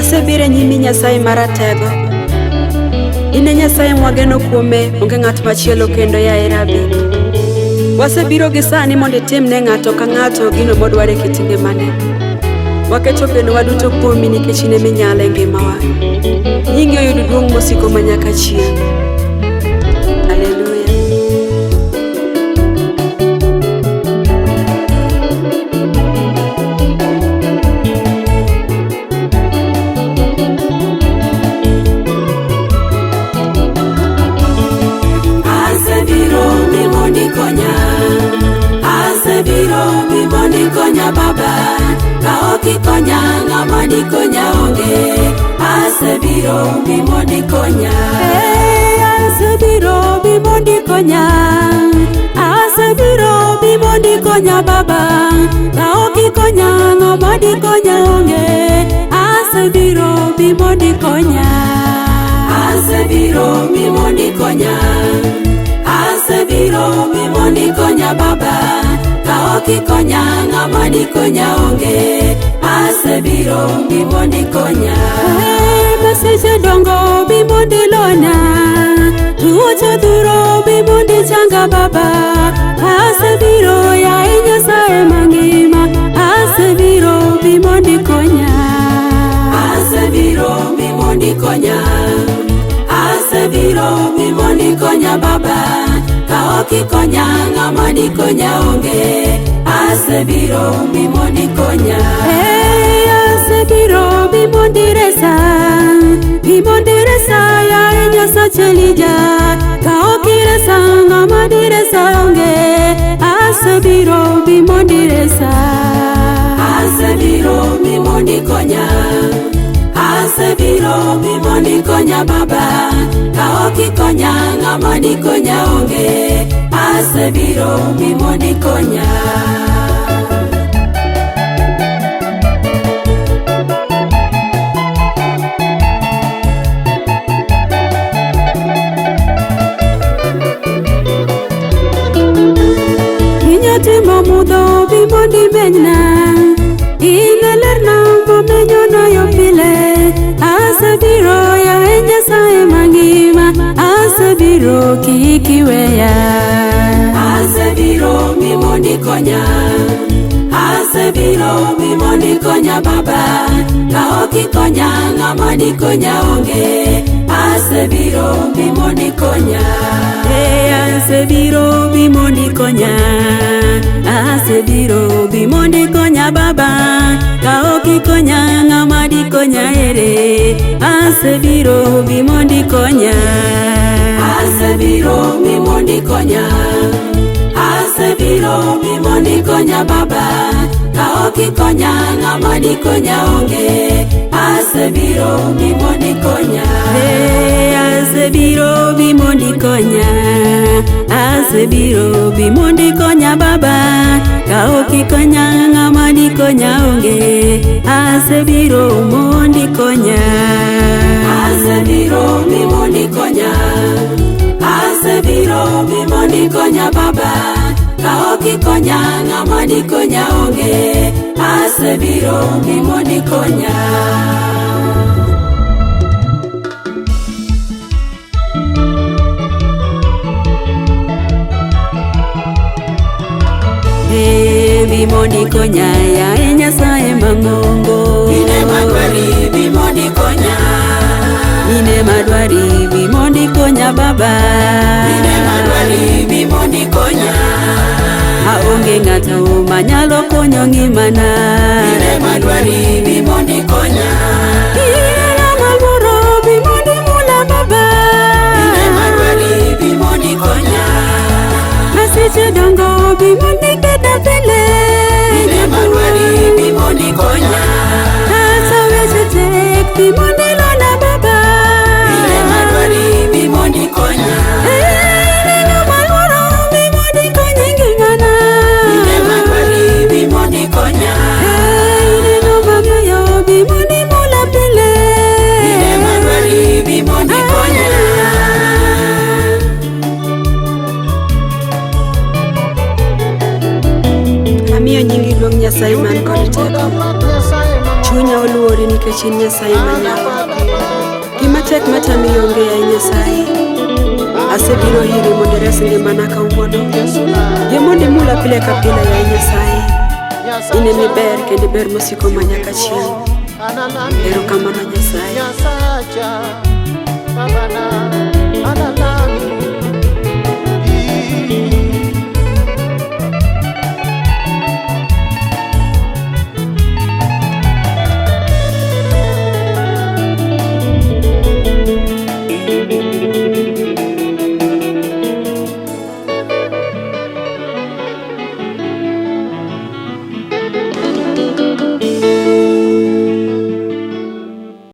Asebiro e nyimi Nyasaye maratego. Ine Nyasaye mwageno kuome, onge ng'at machielo kendo yaye Rabi. Wasebiro gi sani mondo itim ne ng'ato ka ng'ato gino modware kit ngimane. Waketo geno waduto kuomi nikech in ema inyalo e ngimawa. Nyingi oyud duong' mosiko manyaka chieng'. Haleluya. Asebiro mimondi konya baba, ka ok ikonya ng'ama dikonya onge. Asebiro mimondi konya, asebiro mimondi konya, asebiro mimondi konya baba, ka ok ikonya ng'ama dikonya onge. Asebiro mimondi konya, asebiro mimondi konya, asebiro mimondi konya baba, ka ok ikonya ng'ama dikonya onge. Asebiro mimondi konya, maseche dongo mimondi lona, tuoche dhuro mimondi changa baba. Asebiro yaye Nyasaye mangima, asebiro mimondi konya, asebiro mimondi konya, asebiro mimondi konya baba, ka ok ikonya ng'ama dikonya onge. Asebiro mimondi konya, asebiro mimondi resa, mimondi resa yaye Nyasache Elija, ka ok iresa ng'ama diresa onge. Asebiro mimondi resa, asebiro mimondi konya, asebiro mimondi konya baba, ka ok ikonya ng'ama dikonya onge. Asebiro mimondi konya, inyatimo mudho mimondi menyna, inelerna momenyo noyo pile. Asebiro yaye Nyasaye mangima, asebiro kik iweya. asebiro mimondi konya, asebiro mimondi konya baba, ka ok ikonya ng'ama dikonya onge. Asebiro mimondi konya, asebiro mimondi konya, asebiro mimondi konya baba, ka ok ikonya ng'ama dikonya ere. Asebiro mimondi konya, asebiro mimondi konya, asebiro mimondi konya baba, ka ok ikonya ng'ama dikonya onge. Asebiro mimondi konya, asebiro mimondi konya, asebiro mimondi konya baba, ka ok ikonya ng'ama dikonya onge. Asebiro mondi konya, asebiro mimondi konya, asebiro mimondi konya baba, ka ok ikonya ng'ama dikonya onge. Asebiro mimondi konya, mimondi konya yaye Nyasaye mang'ongo. ine madwari mimondi konya, ine madwari mimondi konya baba, ine madwari mimondi konya, aonge ng'ato manyalo konyo ngimana. ine madwari mimondi konya, ine malworo mimondi mula baba, ine madwari mimondi konya, masiche dongo mimondi keda pile. ine madwari mimondi konya, asa weche tek mimondi lona baba, ine madwari mimondi konya, ine malworo mimondi konyi ngimana. ine madwari mimondi konya, ine no mamiyo mimondi mula pile. ine madwari mimondi konya, Amiyo nyingi duong' Nyasaye man kod teko. Chunya oluori nikech in Nyasaye manyalo. Gima tek matami onge ya Nyasaye. Asebiro iri mondo ires ngimana kawuono. Yie mondo imula pile ka pile ya Nyasaye. In emi ber kendo ber mosiko manyaka chieng'. Erokamano Nyasaye.